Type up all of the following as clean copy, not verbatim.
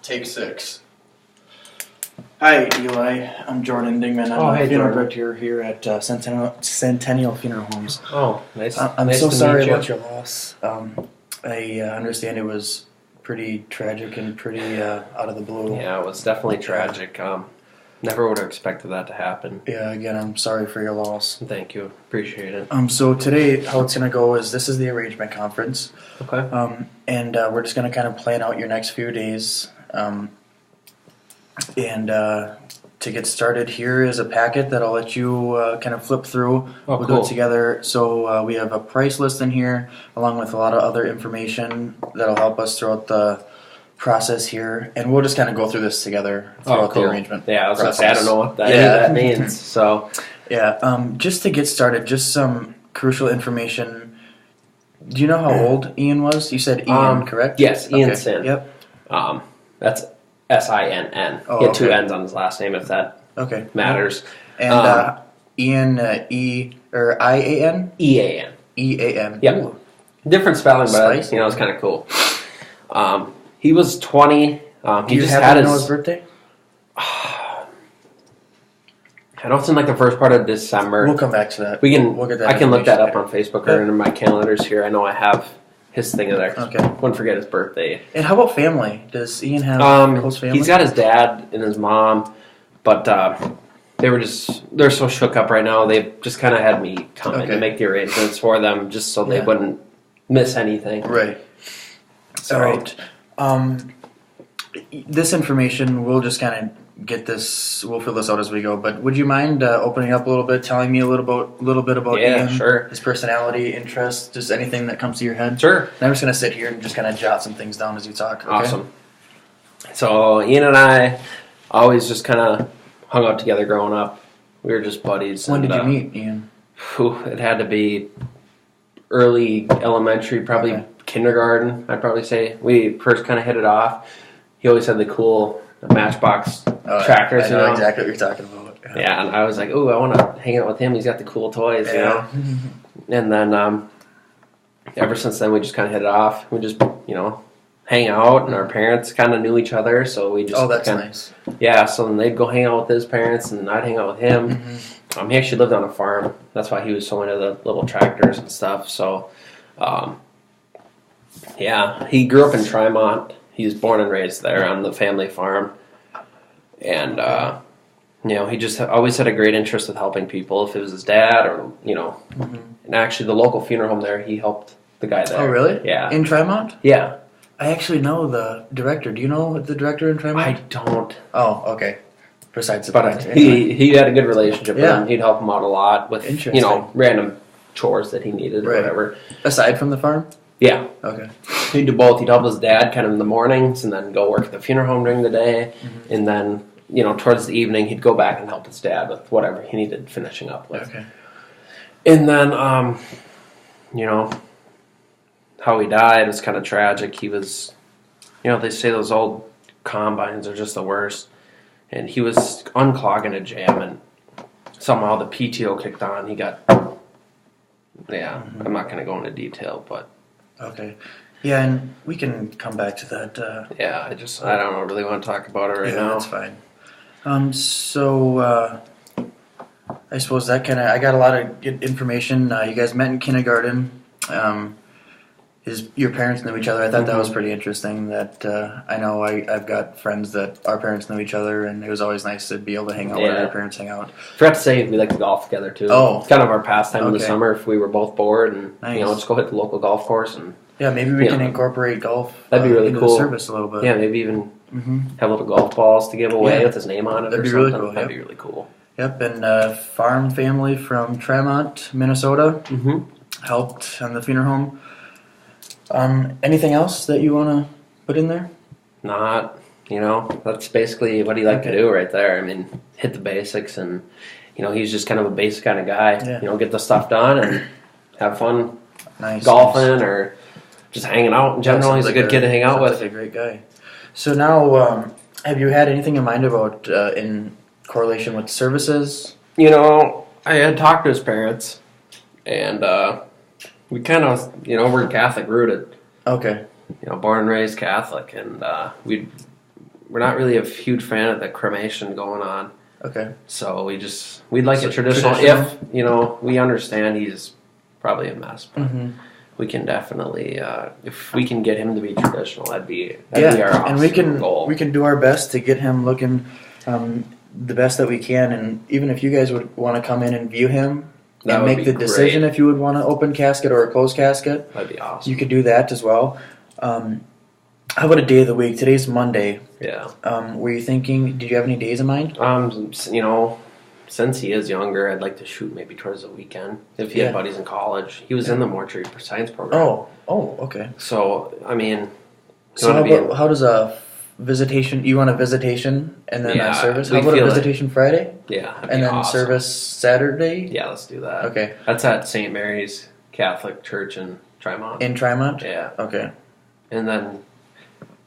Take 6. Hi, Eli. I'm Jordan Dingman. I'm a funeral director here at Centennial Funeral Homes. Oh, nice. I'm nice so to sorry meet you. about your loss. I understand it was pretty tragic and pretty out of the blue. Yeah, it was definitely tragic. Never would have expected that to happen. Yeah, again, I'm sorry for your loss. Thank you. Appreciate it. So today, how it's going to go is this is the arrangement conference. Okay. And we're just going to kind of plan out your next few days. To get started, here is a packet that I'll let you kind of flip through. Oh, we'll cool. do it together. So we have a price list in here, along with a lot of other information that'll help us throughout the process here. And we'll just kind of go through this together throughout the arrangement. Yeah, I was going to process. say, I don't know what any of that means. So, yeah, just to get started, just some crucial information. Do you know how old Ian was? You said Ian, correct? Yes, Ian okay. Sin. Yep. That's Sinn. Oh, he had 2 okay. N's on his last name, if that matters. And Ian, I-A-N? E-A-N. E-A-N. Yep. Ooh. Different spelling, but Spicy. it's kind of cool. He was 20. Do He you just happen had to know his birthday? I know it's in like the first part of December. We'll come back to that. We'll get that. I can look that up information on Facebook or in my calendars here. I know I have his thing in there. Okay. Wouldn't forget his birthday. And how about family? Does Ian have close family? He's got his dad and his mom, but they're so shook up right now. They just kind of had me come in and make the arrangements for them, just so they wouldn't miss anything. Right. So, all right. This information, we'll just kind of get this. We'll fill this out as we go. But would you mind opening up a little bit, telling me a little bit about Ian? Sure. His personality, interests, just anything that comes to your head. Sure. And I'm just gonna sit here and just kind of jot some things down as you talk. Okay? Awesome. So Ian and I always just kind of hung out together growing up. We were just buddies. When did you meet Ian? It had to be early elementary, probably kindergarten, I'd probably say. We first kind of hit it off. He always had the cool Matchbox tractors. I know exactly what you're talking about. Yeah, and I was like, "Ooh, I want to hang out with him. He's got the cool toys, you know." And then ever since then, we just kind of hit it off. We just, hang out, and our parents kind of knew each other, so we just. Oh, that's nice. Yeah, so then they'd go hang out with his parents, and I'd hang out with him. He actually lived on a farm. That's why he was so into the little tractors and stuff. So, he grew up in Tremont. He was born and raised there on the family farm. And, he just always had a great interest with helping people. If it was his dad or, and actually the local funeral home there, he helped the guy there. Oh, really? Yeah. In Tremont? Yeah. I actually know the director. Do you know the director in Tremont? I don't. Oh, okay. Besides the But he had a good relationship with him. He'd help him out a lot with, random chores that he needed or whatever. Aside from the farm? Yeah. Okay. He'd do both. He'd help his dad kind of in the mornings and then go work at the funeral home during the day. And then, towards the evening, he'd go back and help his dad with whatever he needed finishing up with. Okay. And then, how he died was kind of tragic. He was, they say those old combines are just the worst. And he was unclogging a jam and somehow the PTO kicked on. He got, I'm not going to go into detail, but. Okay. Yeah, and we can come back to that. I don't really want to talk about it right now. That's fine. I suppose that I got a lot of good information. You guys met in kindergarten. Your parents knew each other. I thought that was pretty interesting. That I know I've got friends that our parents knew each other, and it was always nice to be able to hang out where our parents hang out. Forgot to say we like to golf together too. Oh, it's kind of our pastime in the summer if we were both bored, and just go hit the local golf course and. Yeah, maybe we can incorporate golf. That'd be really into cool. The service a little bit. Yeah, maybe even have little golf balls to give away with his name on it. That'd or be something. really cool. That'd be really cool. Yep, and farm family from Tremont, Minnesota, helped on the funeral home. Anything else that you want to put in there? Not, that's basically what he liked to do right there. I mean, hit the basics, and he's just kind of a basic kind of guy. Yeah. Get the stuff done and have fun Nice. golfing or just hanging out in general. He's a good kid to hang out with. He's a great guy. So now, have you had anything in mind about in correlation with services? I had talked to his parents, and we kind of, we're Catholic rooted. Okay. Born and raised Catholic, and we're not really a huge fan of the cremation going on. Okay. So we'd like So a traditional. If we understand he's probably a mess, but we can definitely if we can get him to be traditional, that'd be our awesome and goal. we can do our best to get him looking the best that we can, and even if you guys would want to come in and view him and make the decision if you would want an open casket or a closed casket, that'd be awesome. You could do that as well. How about a day of the week? Today's Monday. Yeah. Were you thinking? Did you have any days in mind? Since he is younger, I'd like to shoot maybe towards the weekend. If he had buddies in college, he was in the mortuary science program. Oh, okay. So how does a visitation? You want a visitation and then a service? How about a visitation Friday? Yeah, and then awesome. Service Saturday. Yeah, let's do that. Okay, that's at St. Mary's Catholic Church in Tremont. In Tremont. Yeah. Okay. And then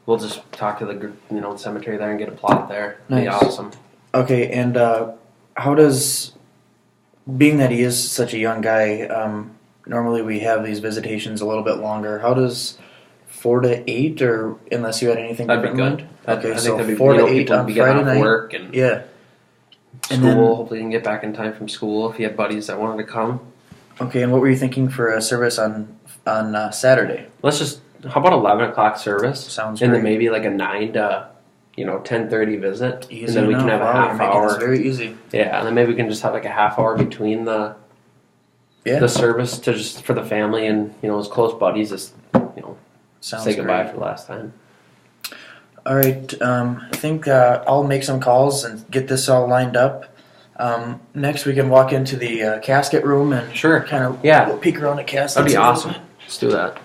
we'll just talk to the cemetery there and get a plot there. Nice. Be awesome. Okay, and how does, being that he is such a young guy, normally we have these visitations a little bit longer. How does 4 to 8, or unless you had anything that'd different? Be good. Okay, I so think that'd be 4 to 8 on Friday night. Work and yeah. School. And then, hopefully, you can get back in time from school if you had buddies that wanted to come. Okay, and what were you thinking for a service on Saturday? How about 11 o'clock service? Sounds and great. then maybe like a 9 to 10:30 visit. Easy and then we can have a half hour. It's very easy. Yeah, and then maybe we can just have like a half hour between the service to just for the family and as close buddies as Sounds say goodbye great. for the last time. All right, I think I'll make some calls and get this all lined up. Next, we can walk into the casket room and Sure. kind of Yeah. peek around at caskets. That'd be awesome. Let's do that.